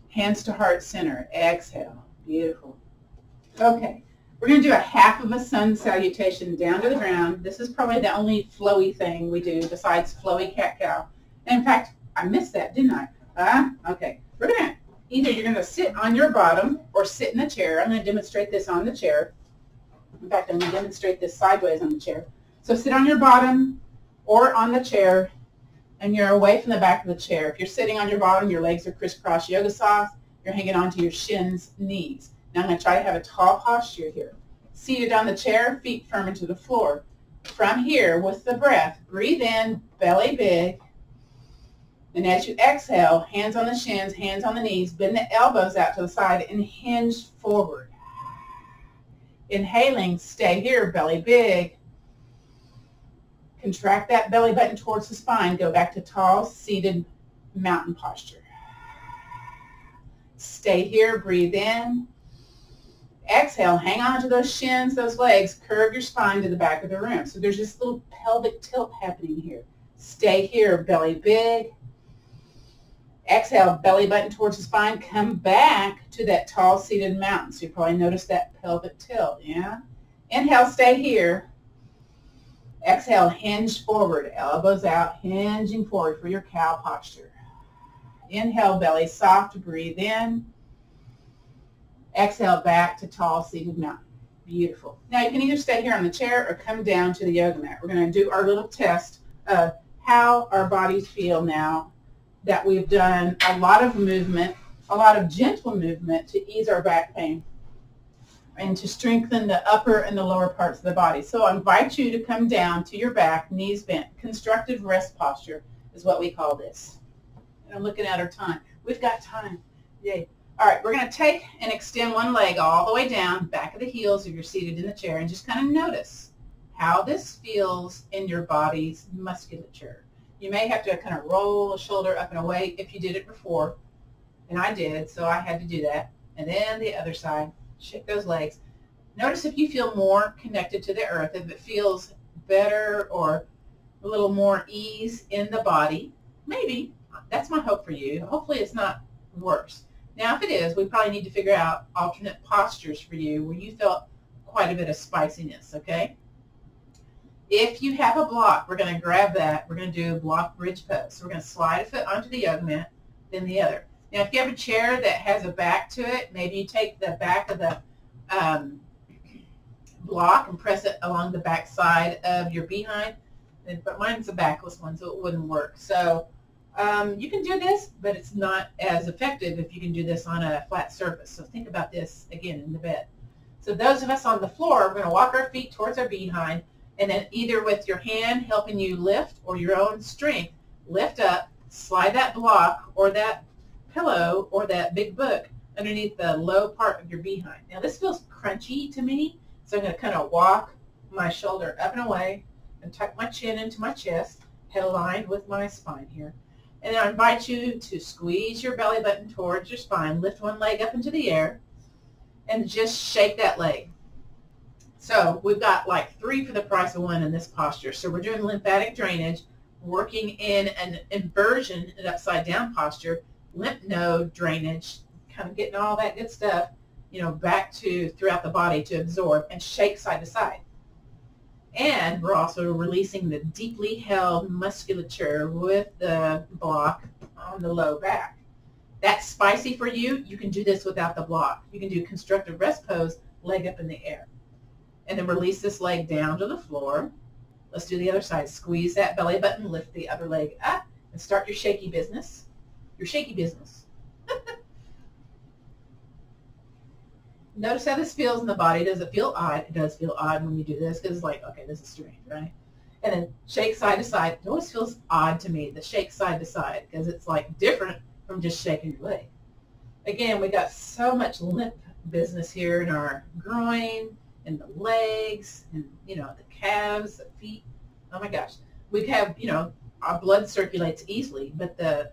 Hands to heart center. Exhale. Beautiful. Okay. We're going to do a half of a sun salutation down to the ground. This is probably the only flowy thing we do besides flowy cat-cow. And in fact, I missed that, didn't I? Okay. We're going to, either you're going to sit on your bottom or sit in the chair. I'm going to demonstrate this on the chair. In fact, I'm going to demonstrate this sideways on the chair. So sit on your bottom or on the chair, and you're away from the back of the chair. If you're sitting on your bottom, your legs are crisscross yoga sauce. You're hanging onto your shins, knees. Now I'm going to try to have a tall posture here. Seated on the chair, feet firm into the floor. From here, with the breath, breathe in, belly big. And as you exhale, hands on the shins, hands on the knees, bend the elbows out to the side and hinge forward. Inhaling, stay here, belly big. Contract that belly button towards the spine. Go back to tall, seated mountain posture. Stay here, breathe in. Exhale, hang on to those shins, those legs, curve your spine to the back of the room. So there's this little pelvic tilt happening here. Stay here, belly big. Exhale, belly button towards the spine. Come back to that tall seated mountain. So you probably noticed that pelvic tilt, yeah? Inhale, stay here. Exhale, hinge forward, elbows out, hinging forward for your cow posture. Inhale, belly soft, breathe in. Exhale, back to tall seated mountain. Beautiful. Now you can either stay here on the chair or come down to the yoga mat. We're going to do our little test of how our bodies feel now that we've done a lot of movement, a lot of gentle movement to ease our back pain and to strengthen the upper and the lower parts of the body. So I invite you to come down to your back, knees bent. Constructive rest posture is what we call this. And I'm looking at our time. We've got time. Yay. All right, we're going to take and extend one leg all the way down, back of the heels if you're seated in the chair, and just kind of notice how this feels in your body's musculature. You may have to kind of roll a shoulder up and away if you did it before, and I did, so I had to do that. And then the other side, Shake those legs. Notice if you feel more connected to the earth, if it feels better or a little more ease in the body. Maybe. That's my hope for you. Hopefully it's not worse. Now if it is, we probably need to figure out alternate postures for you where you felt quite a bit of spiciness, okay? If you have a block, we're going to grab that. We're going to do block bridge pose. So we're going to slide a foot onto the yoga mat, then the other. Now if you have a chair that has a back to it, maybe you take the back of the block and press it along the back side of your behind. But mine's a backless one, so it wouldn't work. So you can do this, but it's not as effective if you can do this on a flat surface. So think about this again in the bed. So those of us on the floor, we're going to walk our feet towards our behind, and then either with your hand helping you lift or your own strength, lift up, slide that block or that pillow or that big book underneath the low part of your behind. Now this feels crunchy to me, so I'm going to kind of walk my shoulder up and away and tuck my chin into my chest, head aligned with my spine here. And I invite you to squeeze your belly button towards your spine, lift one leg up into the air, and just shake that leg. So we've got like 3 for the price of 1 in this posture. So we're doing lymphatic drainage, working in an inversion, an upside down posture, lymph node drainage, kind of getting all that good stuff, you know, back to throughout the body to absorb and shake side to side. And we're also releasing the deeply held musculature with the block on the low back. That's spicy for you. You can do this without the block. You can do constructive rest pose, leg up in the air. And then release this leg down to the floor. Let's do the other side. Squeeze that belly button, lift the other leg up, and start your shaky business. Your shaky business. Notice how this feels in the body. Does it feel odd? It does feel odd when you do this because it's like, okay, this is strange, right? And then shake side to side. It always feels odd to me, the shake side to side, because it's like different from just shaking your leg. Again, we got so much lymph business here in our groin, in the legs, and, you know, the calves, the feet. Oh my gosh. We have, you know, our blood circulates easily, but the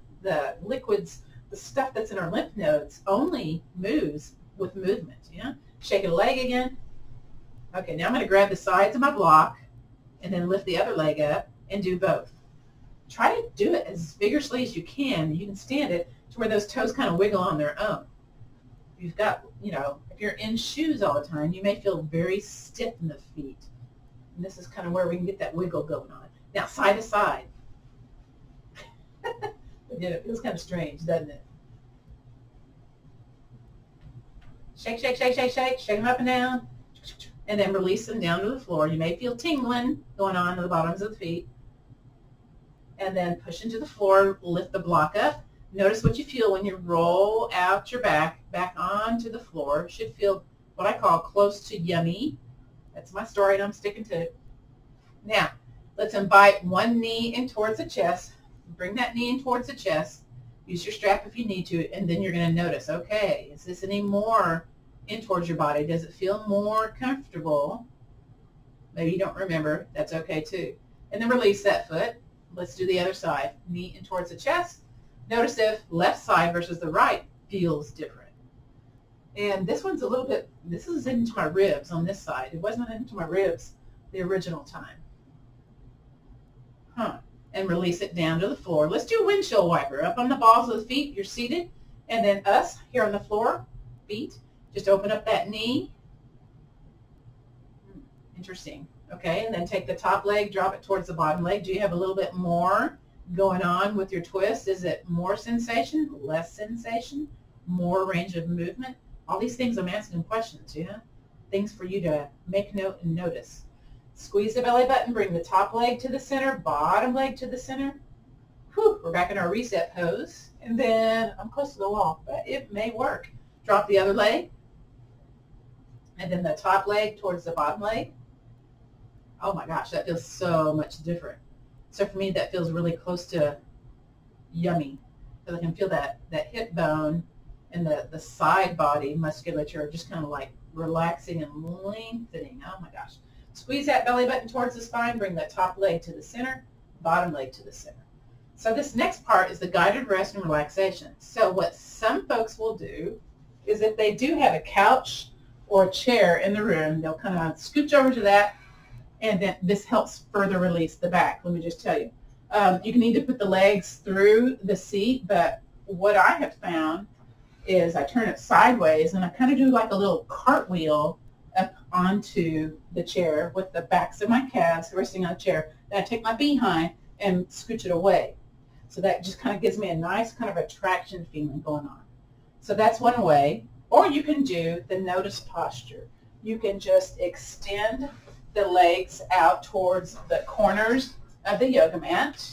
liquids, the stuff that's in our lymph nodes only moves with movement, yeah? Shake a leg again. Okay, now I'm going to grab the sides of my block and then lift the other leg up and do both. Try to do it as vigorously as you can. You can stand it to where those toes kind of wiggle on their own. If you've got, you know, if you're in shoes all the time, you may feel very stiff in the feet. And this is kind of where we can get that wiggle going on. Now, side to side. Again, it feels kind of strange, doesn't it? Shake, shake, shake, shake, shake. Shake them up and down. And then release them down to the floor. You may feel tingling going on at the bottoms of the feet. And then push into the floor, lift the block up. Notice what you feel when you roll out your back onto the floor. It should feel what I call close to yummy. That's my story and I'm sticking to it. Now, let's invite one knee in towards the chest. Bring that knee in towards the chest. Use your strap if you need to, and then you're going to notice, okay, is this any more in towards your body? Does it feel more comfortable? Maybe you don't remember. That's okay too. And then release that foot. Let's do the other side. Knee in towards the chest. Notice if left side versus the right feels different. And this one's a little bit, this is into my ribs on this side. It wasn't into my ribs the original time. And release it down to the floor. Let's do windshield wiper. Up on the balls of the feet, you're seated. And then us here on the floor, feet. Just open up that knee. Interesting. Okay, and then take the top leg, drop it towards the bottom leg. Do you have a little bit more going on with your twist? Is it more sensation, less sensation, more range of movement? All these things I'm asking questions, yeah? Things for you to make note and notice. Squeeze the belly button, bring the top leg to the center, bottom leg to the center. Whew, we're back in our reset pose. And then I'm close to the wall, but it may work. Drop the other leg. And then the top leg towards the bottom leg. Oh my gosh, that feels so much different. So for me, that feels really close to yummy. So I can feel that hip bone and the side body musculature just kind of like relaxing and lengthening. Oh my gosh. Squeeze that belly button towards the spine. Bring that top leg to the center, bottom leg to the center. So this next part is the guided rest and relaxation. So what some folks will do is if they do have a couch or a chair in the room, they'll kind of scooch over to that, and then this helps further release the back. Let me just tell you. You can either put the legs through the seat, but what I have found is I turn it sideways and I kind of do like a little cartwheel up onto the chair with the backs of my calves resting on the chair. Then I take my behind and scooch it away. So that just kind of gives me a nice kind of a traction feeling going on. So that's one way. Or you can do the notice posture. You can just extend the legs out towards the corners of the yoga mat.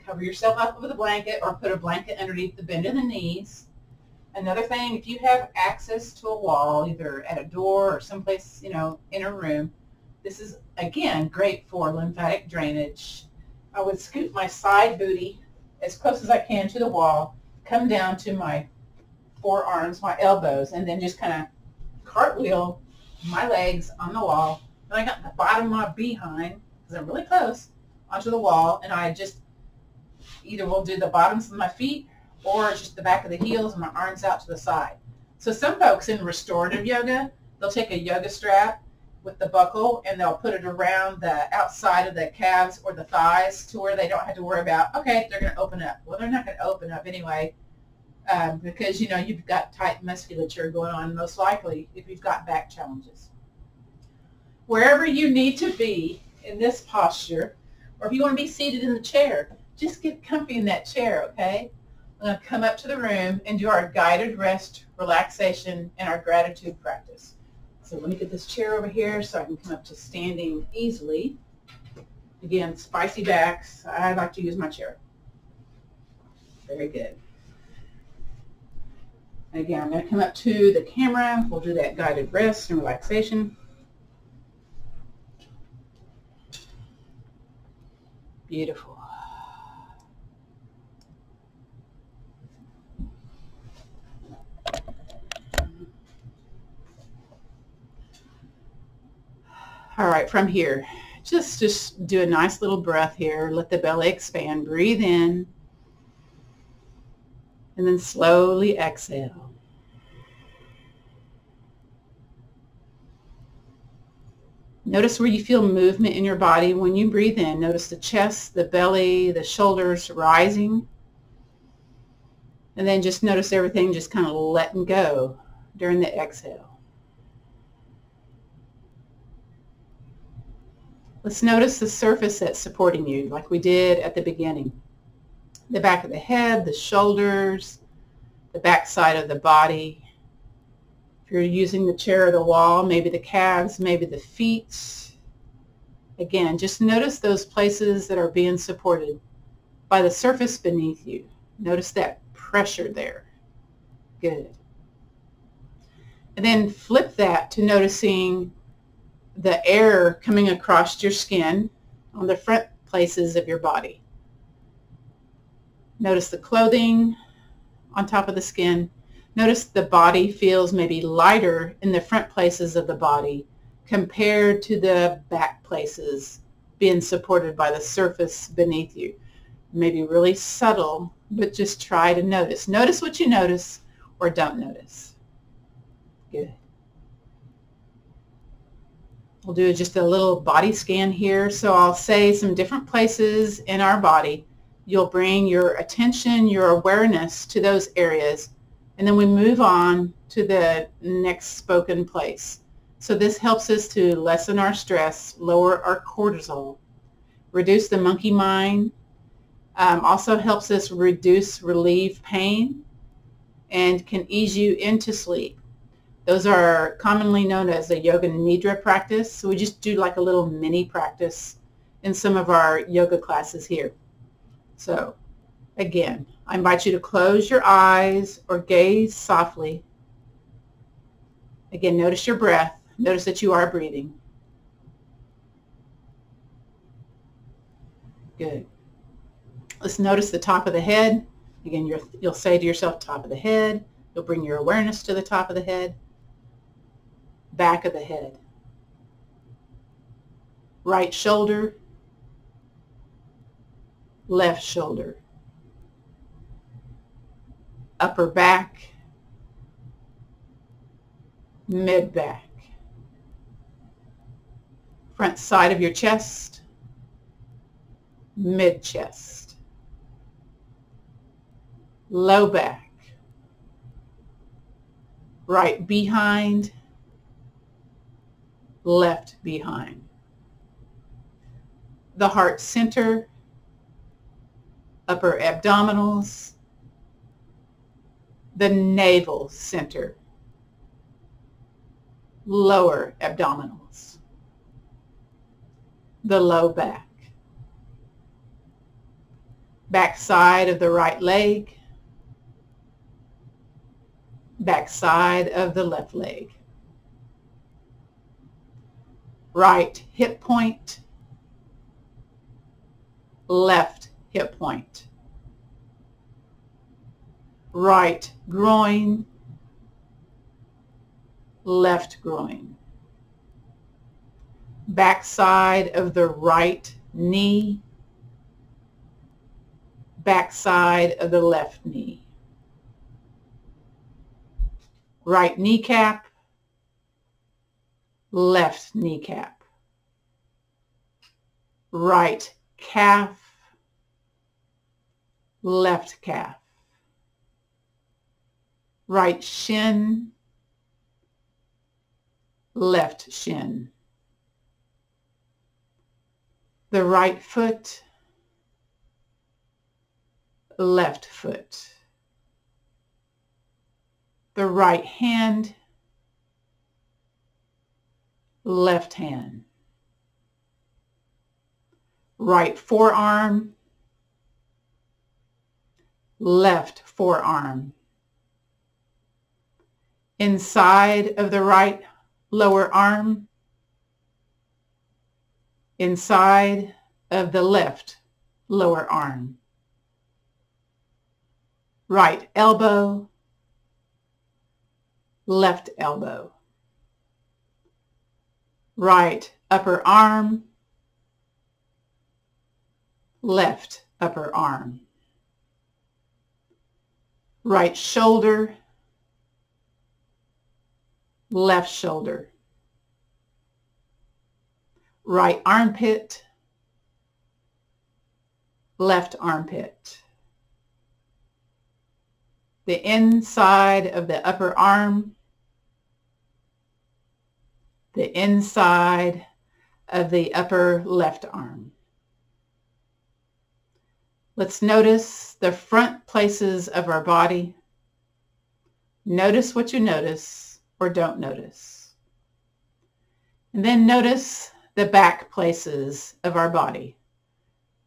Cover yourself up with a blanket or put a blanket underneath the bend of the knees. Another thing, if you have access to a wall, either at a door or someplace, in a room, this is, again, great for lymphatic drainage. I would scoot my side booty as close as I can to the wall, come down to my forearms, my elbows, and then just kind of cartwheel my legs on the wall. And I got the bottom of my behind, because I'm really close, onto the wall, and I just either will do the bottoms of my feet or just the back of the heels and my arms out to the side. So some folks in restorative yoga, they'll take a yoga strap with the buckle and they'll put it around the outside of the calves or the thighs to where they don't have to worry about, okay, they're going to open up. Well, they're not going to open up anyway because, you've got tight musculature going on most likely if you've got back challenges. Wherever you need to be in this posture, or if you want to be seated in the chair, just get comfy in that chair, okay? I'm going to come up to the room and do our guided rest, relaxation, and our gratitude practice. So let me get this chair over here so I can come up to standing easily. Again, spicy backs. I like to use my chair. Very good. And again, I'm going to come up to the camera. We'll do that guided rest and relaxation. Beautiful. All right, from here, just do a nice little breath here. Let the belly expand. Breathe in. And then slowly exhale. Notice where you feel movement in your body when you breathe in. Notice the chest, the belly, the shoulders rising. And then just notice everything just kind of letting go during the exhale. Let's notice the surface that's supporting you, like we did at the beginning. The back of the head, the shoulders, the back side of the body. If you're using the chair or the wall, maybe the calves, maybe the feet. Again, just notice those places that are being supported by the surface beneath you. Notice that pressure there. Good. And then flip that to noticing the air coming across your skin on the front places of your body. Notice the clothing on top of the skin. Notice the body feels maybe lighter in the front places of the body compared to the back places being supported by the surface beneath you. Maybe really subtle, but just try to notice. Notice what you notice or don't notice. Good. We'll do just a little body scan here. So I'll say some different places in our body. You'll bring your attention, your awareness to those areas, and then we move on to the next spoken place. So this helps us to lessen our stress, lower our cortisol, reduce the monkey mind, also helps us relieve pain, and can ease you into sleep. Those are commonly known as the yoga nidra practice. So we just do like a little mini practice in some of our yoga classes here. So again, I invite you to close your eyes or gaze softly. Again, notice your breath. Notice that you are breathing. Good. Let's notice the top of the head. Again, you'll say to yourself, top of the head. You'll bring your awareness to the top of the head. Back of the head. Right shoulder. Left shoulder. Upper back. mid-back. Front side of your chest, mid-chest. Low back. Right behind, left behind. The heart center, upper abdominals, the navel center, lower abdominals, the low back, back side of the right leg, back side of the left leg, right hip point, left hip point, right groin, left groin, back side of the right knee, back side of the left knee, right kneecap, left kneecap, right calf, left calf, right shin, left shin, the right foot, left foot, the right hand, left hand, right forearm, left forearm, inside of the right lower arm, inside of the left lower arm, right elbow, left elbow, right upper arm, left upper arm, right shoulder, left shoulder, right armpit, left armpit, the inside of the upper arm, the inside of the upper left arm. Let's notice the front places of our body. Notice what you notice or don't notice. And then notice the back places of our body.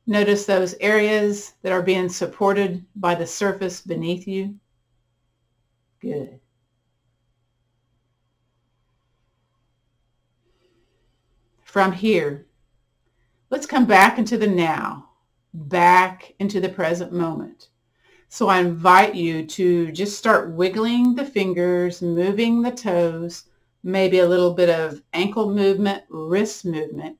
Notice those areas that are being supported by the surface beneath you. Good. From here, let's come back into the now, back into the present moment. So I invite you to just start wiggling the fingers, moving the toes, maybe a little bit of ankle movement, wrist movement.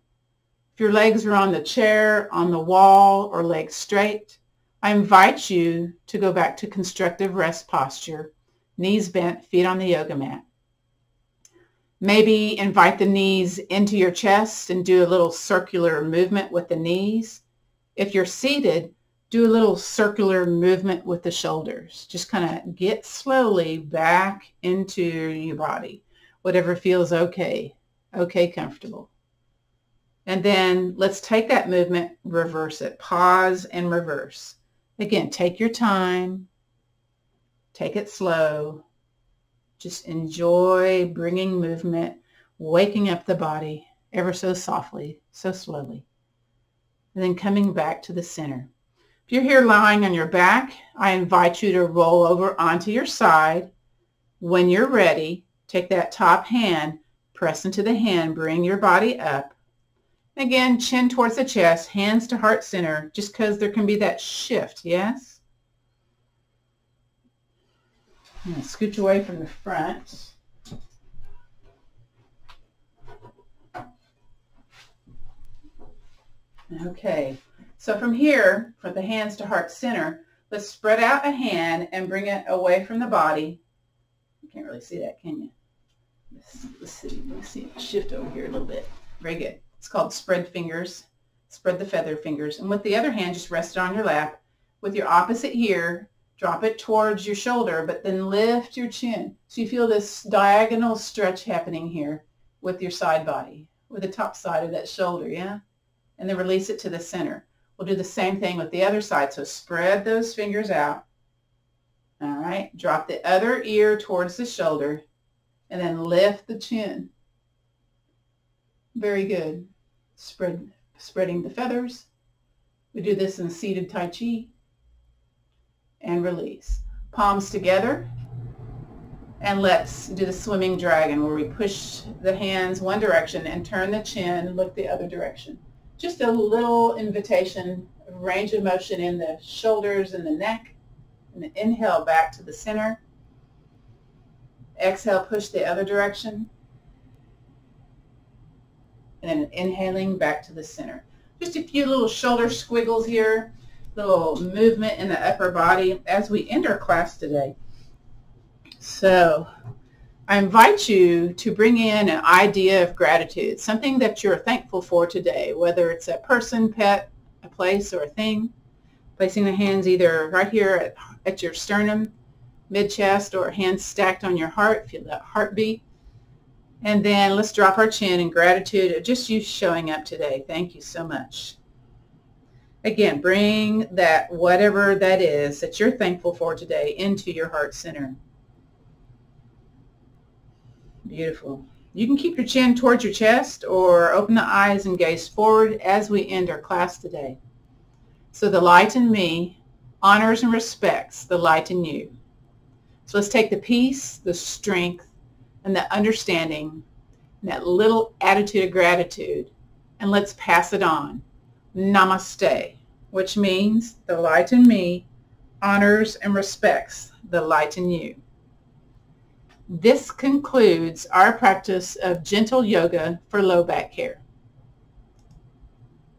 If your legs are on the chair, on the wall, or legs straight, I invite you to go back to constructive rest posture, knees bent, feet on the yoga mat. Maybe invite the knees into your chest and do a little circular movement with the knees. If you're seated, do a little circular movement with the shoulders. Just kind of get slowly back into your body, whatever feels okay, comfortable. And then let's take that movement, reverse it, pause and reverse. Again, take your time, take it slow. Just enjoy bringing movement, waking up the body ever so softly, so slowly. And then coming back to the center. If you're here lying on your back, I invite you to roll over onto your side. When you're ready, take that top hand, press into the hand, bring your body up. Again, chin towards the chest, hands to heart center, just because there can be that shift, yes? I'm going to scooch away from the front. Okay, so from here, from the hands to heart center, let's spread out a hand and bring it away from the body. You can't really see that, can you? Let's see, shift over here a little bit. Very good. It's called spread fingers. Spread the feather fingers. And with the other hand, just rest it on your lap. With your opposite ear, drop it towards your shoulder, but then lift your chin. So you feel this diagonal stretch happening here with your side body, with the top side of that shoulder, yeah? And then release it to the center. We'll do the same thing with the other side. So spread those fingers out. All right. Drop the other ear towards the shoulder and then lift the chin. Very good. Spreading the feathers. We do this in seated Tai Chi. And release. Palms together. And let's do the swimming dragon where we push the hands one direction and turn the chin, look the other direction. Just a little invitation of range of motion in the shoulders and the neck. And then inhale back to the center. Exhale, push the other direction. And then inhaling back to the center. Just a few little shoulder squiggles here, little movement in the upper body as we end our class today. So I invite you to bring in an idea of gratitude, something that you're thankful for today, whether it's a person, pet, a place, or a thing. Placing the hands either right here at your sternum, mid-chest, or hands stacked on your heart. Feel that heartbeat. And then let's drop our chin in gratitude of just you showing up today. Thank you so much. Again, bring that whatever that is that you're thankful for today into your heart center. Beautiful. You can keep your chin towards your chest or open the eyes and gaze forward as we end our class today. So the light in me honors and respects the light in you. So let's take the peace, the strength, and the understanding, and that little attitude of gratitude, and let's pass it on. Namaste, which means the light in me honors and respects the light in you. This concludes our practice of gentle yoga for low back care.